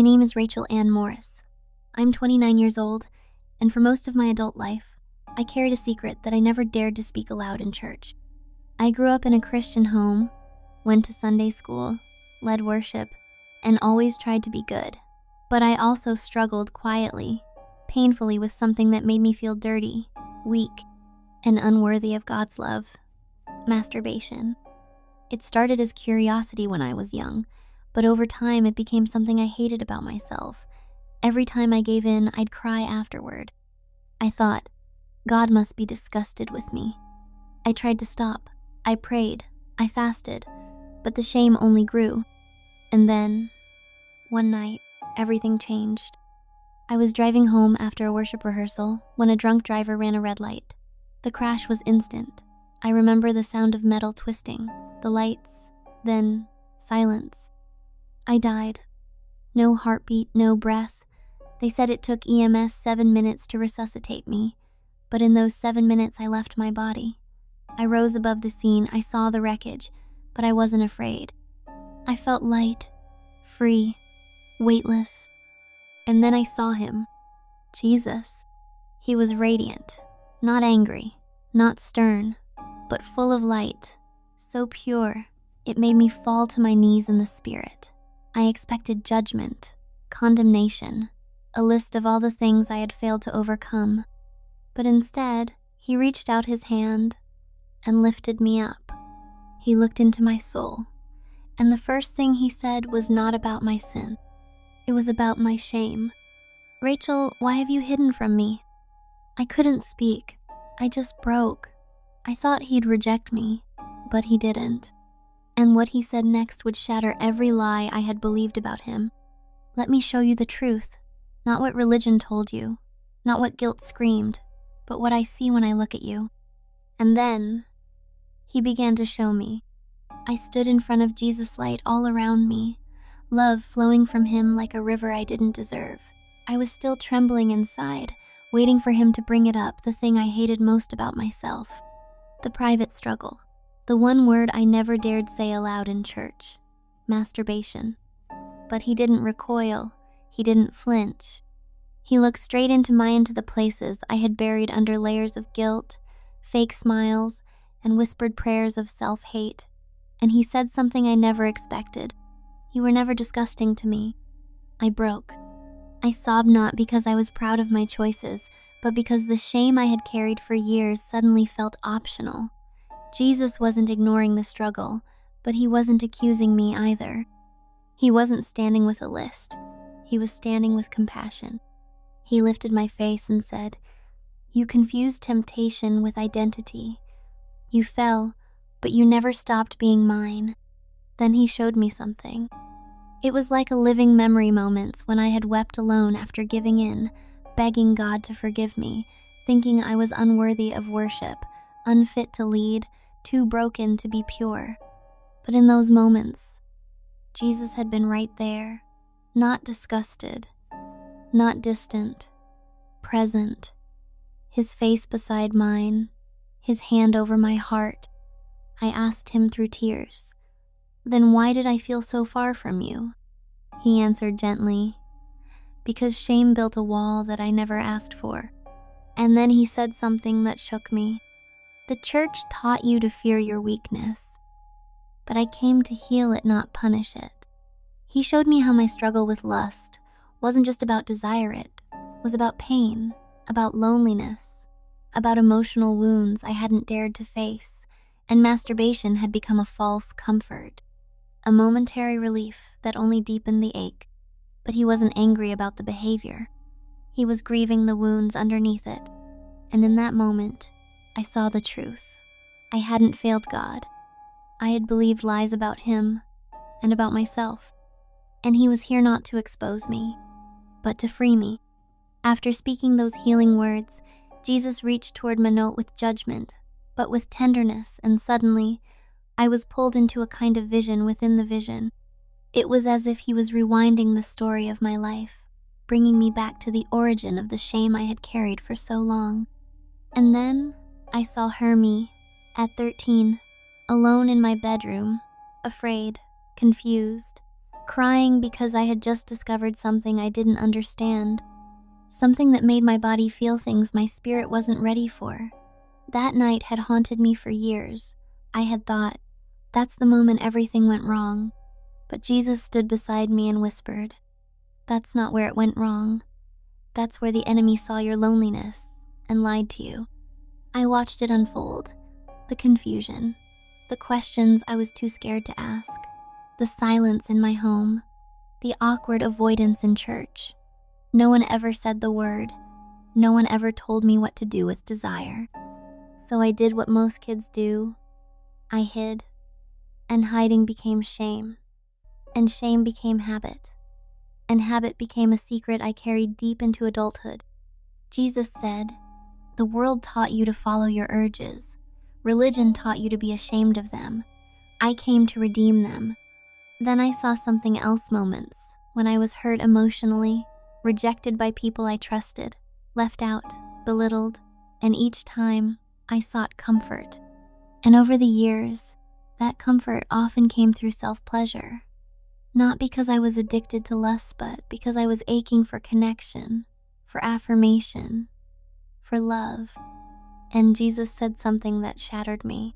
name is Rachel Ann Morris. I'm 29 years old, and for most of my adult life, I carried a secret that I never dared to speak aloud in church. I grew up in a Christian home, went to Sunday school, led worship, and always tried to be good. But I also struggled quietly, painfully with something that made me feel dirty, weak, and unworthy of God's love: masturbation. It started as curiosity when I was young, but over time it became something I hated about myself. Every time I gave in, I'd cry afterward. I thought, God must be disgusted with me. I tried to stop. I prayed. I fasted. But the shame only grew. And then, one night, everything changed. I was driving home after a worship rehearsal when a drunk driver ran a red light. The crash was instant. I remember the sound of metal twisting, the lights, then silence. I died. No heartbeat, no breath. They said it took EMS 7 minutes to resuscitate me, but in those 7 minutes I left my body. I rose above the scene, I saw the wreckage, but I wasn't afraid. I felt light, free, weightless. And then I saw him, Jesus. He was radiant, not angry, not stern, but full of light, so pure, it made me fall to my knees in the spirit. I expected judgment, condemnation, a list of all the things I had failed to overcome. But instead, he reached out his hand and lifted me up. He looked into my soul, and the first thing he said was not about my sin. It was about my shame. Rachel, why have you hidden from me? I couldn't speak. I just broke. I thought he'd reject me, but he didn't. And what he said next would shatter every lie I had believed about him. Let me show you the truth, not what religion told you, not what guilt screamed, but what I see when I look at you. And then, he began to show me. I stood in front of Jesus' light all around me, love flowing from him like a river I didn't deserve. I was still trembling inside, waiting for him to bring it up, the thing I hated most about myself. The private struggle. The one word I never dared say aloud in church: masturbation. But he didn't recoil. He didn't flinch. He looked straight into the places I had buried under layers of guilt, fake smiles, and whispered prayers of self-hate. And he said something I never expected. You were never disgusting to me. I broke. I sobbed not because I was proud of my choices, but because the shame I had carried for years suddenly felt optional. Jesus wasn't ignoring the struggle, but he wasn't accusing me either. He wasn't standing with a list. He was standing with compassion. He lifted my face and said, "You confused temptation with identity. You fell, but you never stopped being mine." Then he showed me something. It was like a living memory moments when I had wept alone after giving in, begging God to forgive me, thinking I was unworthy of worship, unfit to lead, too broken to be pure. But in those moments, Jesus had been right there, not disgusted, not distant, present, his face beside mine, his hand over my heart. I asked him through tears, "Then why did I feel so far from you?" He answered gently, "Because shame built a wall that I never asked for." And then he said something that shook me. "The church taught you to fear your weakness, but I came to heal it, not punish it." He showed me how my struggle with lust wasn't just about desire, it was about pain, about loneliness, about emotional wounds I hadn't dared to face, and masturbation had become a false comfort, a momentary relief that only deepened the ache. But he wasn't angry about the behavior. He was grieving the wounds underneath it, and in that moment, I saw the truth. I hadn't failed God. I had believed lies about him and about myself, and he was here not to expose me, but to free me. After speaking those healing words, Jesus reached toward me not with judgment, but with tenderness, and suddenly, I was pulled into a kind of vision within the vision. It was as if he was rewinding the story of my life, bringing me back to the origin of the shame I had carried for so long. And then, I saw her, me, at 13, alone in my bedroom, afraid, confused, crying because I had just discovered something I didn't understand, something that made my body feel things my spirit wasn't ready for. That night had haunted me for years. I had thought, that's the moment everything went wrong. But Jesus stood beside me and whispered, that's not where it went wrong. That's where the enemy saw your loneliness and lied to you. I watched it unfold, the confusion, the questions I was too scared to ask, the silence in my home, the awkward avoidance in church. No one ever said the word. No one ever told me what to do with desire. So I did what most kids do. I hid, and hiding became shame, and shame became habit, and habit became a secret I carried deep into adulthood. Jesus said, the world taught you to follow your urges. Religion taught you to be ashamed of them. I came to redeem them. Then I saw something else moments when I was hurt emotionally, rejected by people I trusted, left out, belittled, and each time I sought comfort. And over the years, that comfort often came through self-pleasure. Not because I was addicted to lust, but because I was aching for connection, for affirmation, for love. And Jesus said something that shattered me.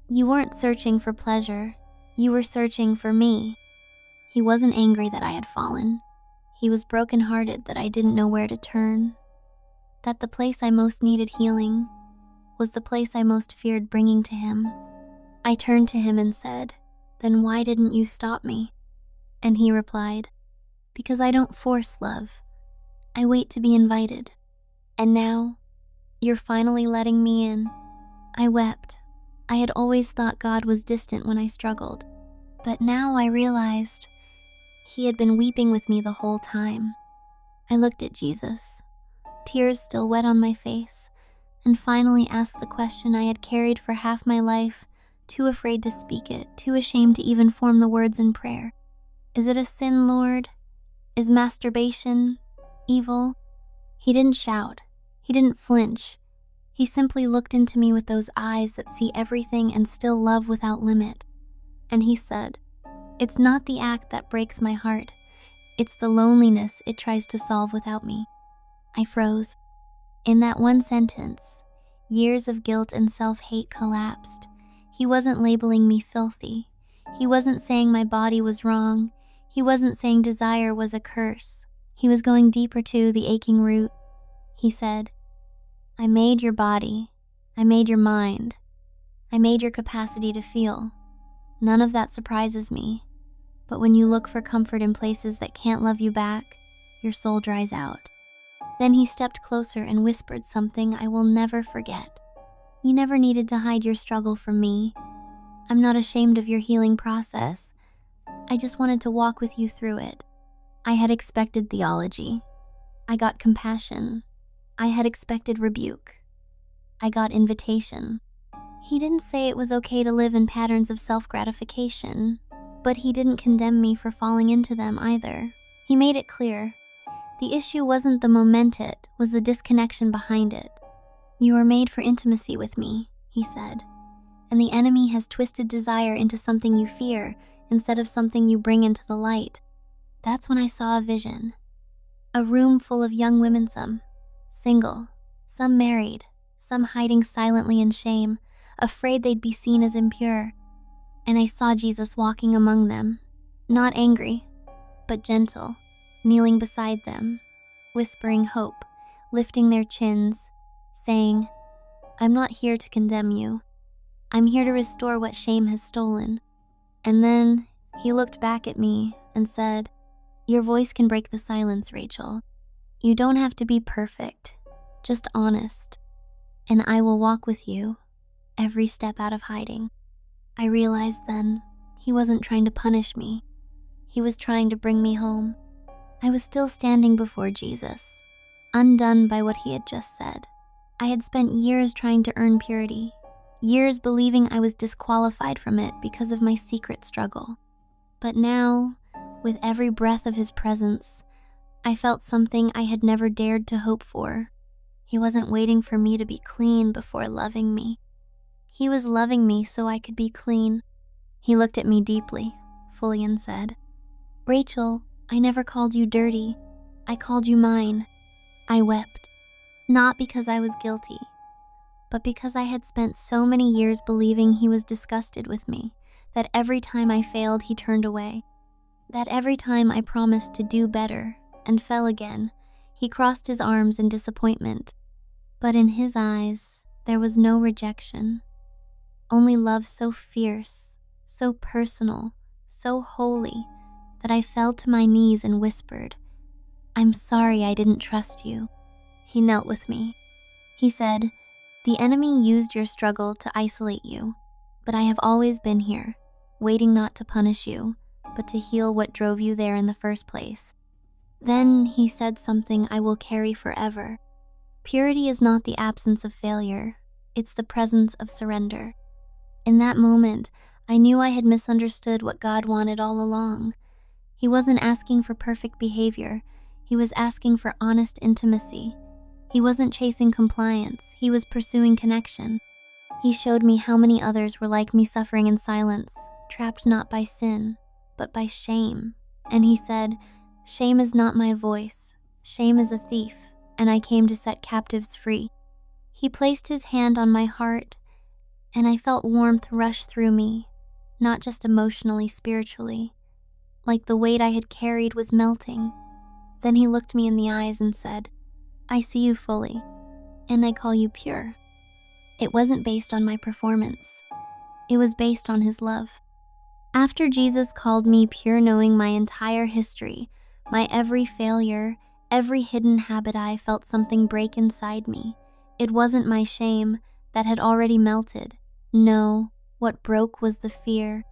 You weren't searching for pleasure, you were searching for me. He wasn't angry that I had fallen. He was brokenhearted that I didn't know where to turn. That the place I most needed healing was the place I most feared bringing to him. I turned to him and said, then why didn't you stop me? And he replied, because I don't force love. I wait to be invited. And now, you're finally letting me in. I wept. I had always thought God was distant when I struggled. But now I realized he had been weeping with me the whole time. I looked at Jesus, tears still wet on my face, and finally asked the question I had carried for half my life, too afraid to speak it, too ashamed to even form the words in prayer. Is it a sin, Lord? Is masturbation evil? He didn't shout. He didn't flinch. He simply looked into me with those eyes that see everything and still love without limit. And he said, it's not the act that breaks my heart. It's the loneliness it tries to solve without me. I froze. In that one sentence, years of guilt and self-hate collapsed. He wasn't labeling me filthy. He wasn't saying my body was wrong. He wasn't saying desire was a curse. He was going deeper to the aching root. He said, I made your body. I made your mind. I made your capacity to feel. None of that surprises me. But when you look for comfort in places that can't love you back, your soul dries out. Then he stepped closer and whispered something I will never forget. You never needed to hide your struggle from me. I'm not ashamed of your healing process. I just wanted to walk with you through it. I had expected theology. I got compassion. I had expected rebuke. I got invitation. He didn't say it was okay to live in patterns of self-gratification, but he didn't condemn me for falling into them either. He made it clear. The issue wasn't the moment, it was the disconnection behind it. You were made for intimacy with me, he said, and the enemy has twisted desire into something you fear instead of something you bring into the light. That's when I saw a vision. A room full of young women, some single, some married, some hiding silently in shame, afraid they'd be seen as impure. And I saw Jesus walking among them, not angry, but gentle, kneeling beside them, whispering hope, lifting their chins, saying, I'm not here to condemn you. I'm here to restore what shame has stolen. And then he looked back at me and said, your voice can break the silence, Rachel. You don't have to be perfect, just honest. And I will walk with you every step out of hiding. I realized then he wasn't trying to punish me. He was trying to bring me home. I was still standing before Jesus, undone by what he had just said. I had spent years trying to earn purity, years believing I was disqualified from it because of my secret struggle. But now, with every breath of his presence, I felt something I had never dared to hope for. He wasn't waiting for me to be clean before loving me. He was loving me so I could be clean. He looked at me deeply, fully, and said, "Rachel, I never called you dirty. I called you mine." I wept, not because I was guilty, but because I had spent so many years believing he was disgusted with me, that every time I failed, he turned away, that every time I promised to do better and fell again, he crossed his arms in disappointment. But in his eyes, there was no rejection, only love so fierce, so personal, so holy, that I fell to my knees and whispered, "I'm sorry I didn't trust you." He knelt with me. He said, "The enemy used your struggle to isolate you, but I have always been here, waiting not to punish you, but to heal what drove you there in the first place." Then he said something I will carry forever. Purity is not the absence of failure, it's the presence of surrender. In that moment, I knew I had misunderstood what God wanted all along. He wasn't asking for perfect behavior, he was asking for honest intimacy. He wasn't chasing compliance, he was pursuing connection. He showed me how many others were like me, suffering in silence, trapped not by sin, but by shame. And he said, "Shame is not my voice. Shame is a thief, and I came to set captives free." He placed his hand on my heart, and I felt warmth rush through me, not just emotionally, spiritually, like the weight I had carried was melting. Then he looked me in the eyes and said, "I see you fully, and I call you pure." It wasn't based on my performance. It was based on his love. After Jesus called me pure, knowing my entire history, my every failure, every hidden habit, I felt something break inside me. It wasn't my shame that had already melted. No, what broke was the fear.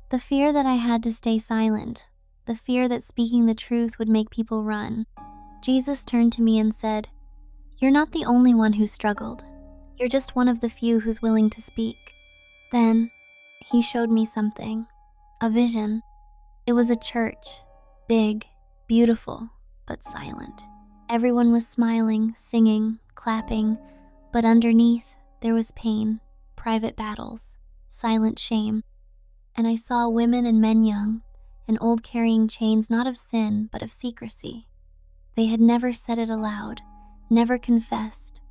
The fear that I had to stay silent. The fear that speaking the truth would make people run. Jesus turned to me and said, "You're not the only one who struggled. You're just one of the few who's willing to speak." Then he showed me something, a vision. It was a church, big, beautiful, but silent. Everyone was smiling, singing, clapping, but underneath there was pain, private battles, silent shame. And I saw women and men, young and old, carrying chains not of sin, but of secrecy. They had never said it aloud, never confessed,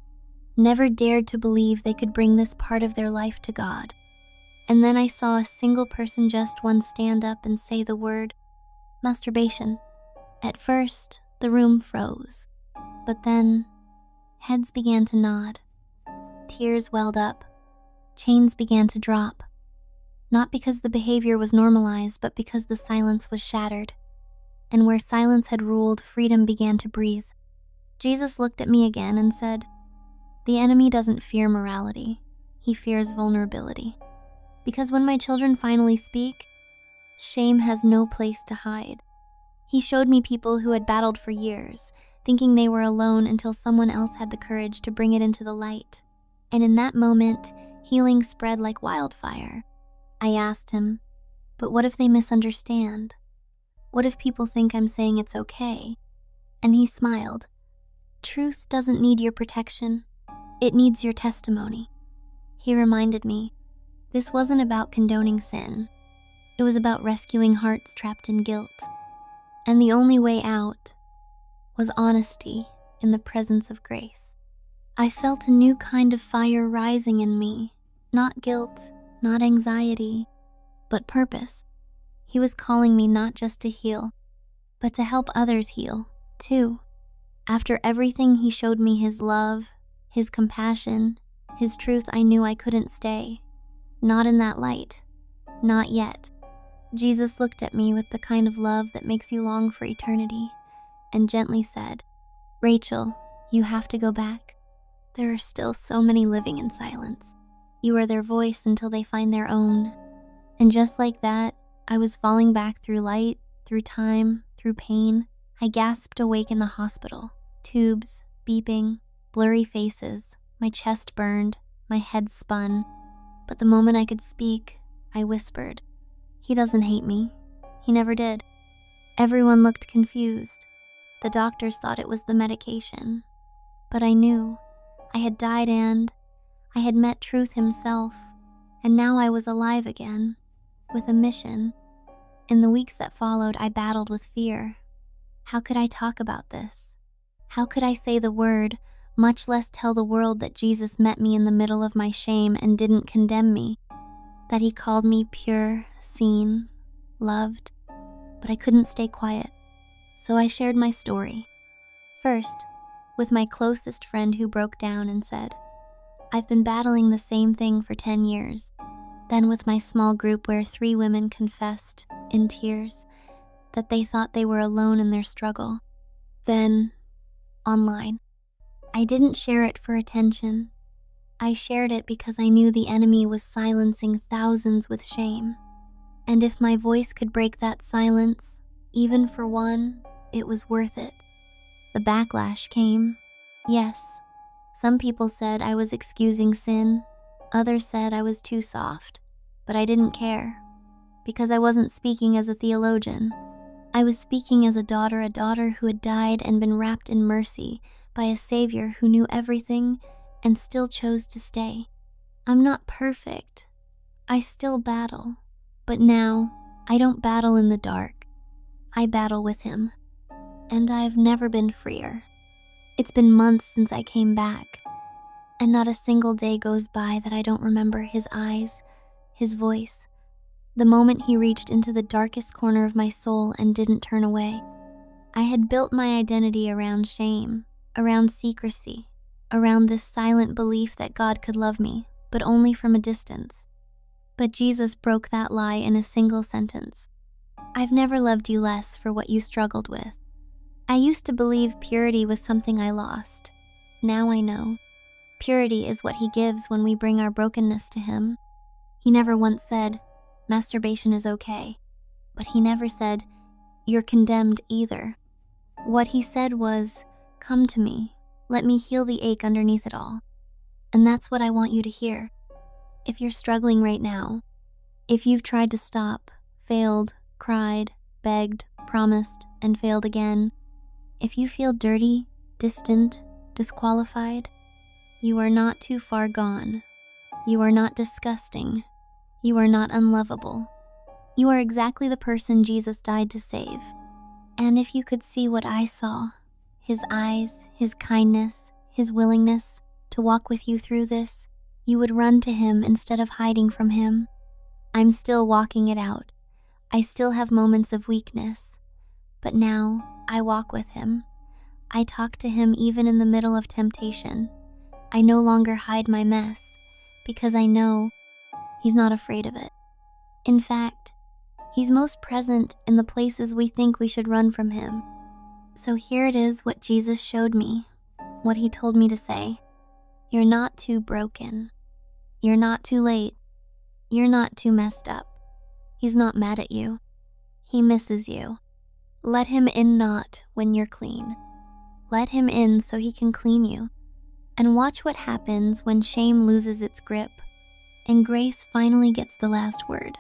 never dared to believe they could bring this part of their life to God. And then I saw a single person, just one, stand up and say the word, "Masturbation." At first, the room froze, but then heads began to nod, tears welled up, chains began to drop, not because the behavior was normalized, but because the silence was shattered. And where silence had ruled, freedom began to breathe. Jesus looked at me again and said, "The enemy doesn't fear morality, he fears vulnerability. Because when my children finally speak, shame has no place to hide." He showed me people who had battled for years, thinking they were alone until someone else had the courage to bring it into the light. And in that moment, healing spread like wildfire. I asked him, "But what if they misunderstand? What if people think I'm saying it's okay?" And he smiled. "Truth doesn't need your protection. It needs your testimony." He reminded me, this wasn't about condoning sin. It was about rescuing hearts trapped in guilt. And the only way out was honesty in the presence of grace. I felt a new kind of fire rising in me, not guilt, not anxiety, but purpose. He was calling me not just to heal, but to help others heal, too. After everything he showed me, his love, his compassion, his truth, I knew I couldn't stay. Not in that light. Not yet. Jesus looked at me with the kind of love that makes you long for eternity, and gently said, "Rachel, you have to go back. There are still so many living in silence. You are their voice until they find their own." And just like that, I was falling back through light, through time, through pain. I gasped awake in the hospital. Tubes, beeping, blurry faces, my chest burned, my head spun. But the moment I could speak, I whispered, "He doesn't hate me. He never did." Everyone looked confused. The doctors thought it was the medication. But I knew. I had died and I had met truth himself. And now I was alive again, with a mission. In the weeks that followed, I battled with fear. How could I talk about this? How could I say the word, much less tell the world that Jesus met me in the middle of my shame and didn't condemn me? That he called me pure, seen, loved? But I couldn't stay quiet, so I shared my story. First, with my closest friend, who broke down and said, "I've been battling the same thing for 10 years. Then with my small group, where 3 women confessed, in tears, that they thought they were alone in their struggle. Then, online. I didn't share it for attention. I shared it because I knew the enemy was silencing thousands with shame. And if my voice could break that silence, even for one, it was worth it." The backlash came. Yes, some people said I was excusing sin. Others said I was too soft. But I didn't care, because I wasn't speaking as a theologian. I was speaking as a daughter who had died and been wrapped in mercy by a Savior who knew everything and still chose to stay. I'm not perfect. I still battle. But now, I don't battle in the dark. I battle with him. And I've never been freer. It's been months since I came back, and not a single day goes by that I don't remember his eyes, his voice, the moment he reached into the darkest corner of my soul and didn't turn away. I had built my identity around shame, around secrecy, around this silent belief that God could love me, but only from a distance. But Jesus broke that lie in a single sentence. "I've never loved you less for what you struggled with." I used to believe purity was something I lost. Now I know. Purity is what he gives when we bring our brokenness to him. He never once said, "Masturbation is okay." But he never said, "You're condemned" either. What he said was, "Come to me. Let me heal the ache underneath it all." And that's what I want you to hear. If you're struggling right now, if you've tried to stop, failed, cried, begged, promised, and failed again, if you feel dirty, distant, disqualified, you are not too far gone. You are not disgusting. You are not unlovable. You are exactly the person Jesus died to save. And if you could see what I saw, his eyes, his kindness, his willingness to walk with you through this, you would run to him instead of hiding from him. I'm still walking it out. I still have moments of weakness. But now, I walk with him. I talk to him even in the middle of temptation. I no longer hide my mess, because I know he's not afraid of it. In fact, he's most present in the places we think we should run from him. So here it is what Jesus showed me, what he told me to say. You're not too broken. You're not too late. You're not too messed up. He's not mad at you. He misses you. Let him in not when you're clean. Let him in so he can clean you. And watch what happens when shame loses its grip and grace finally gets the last word.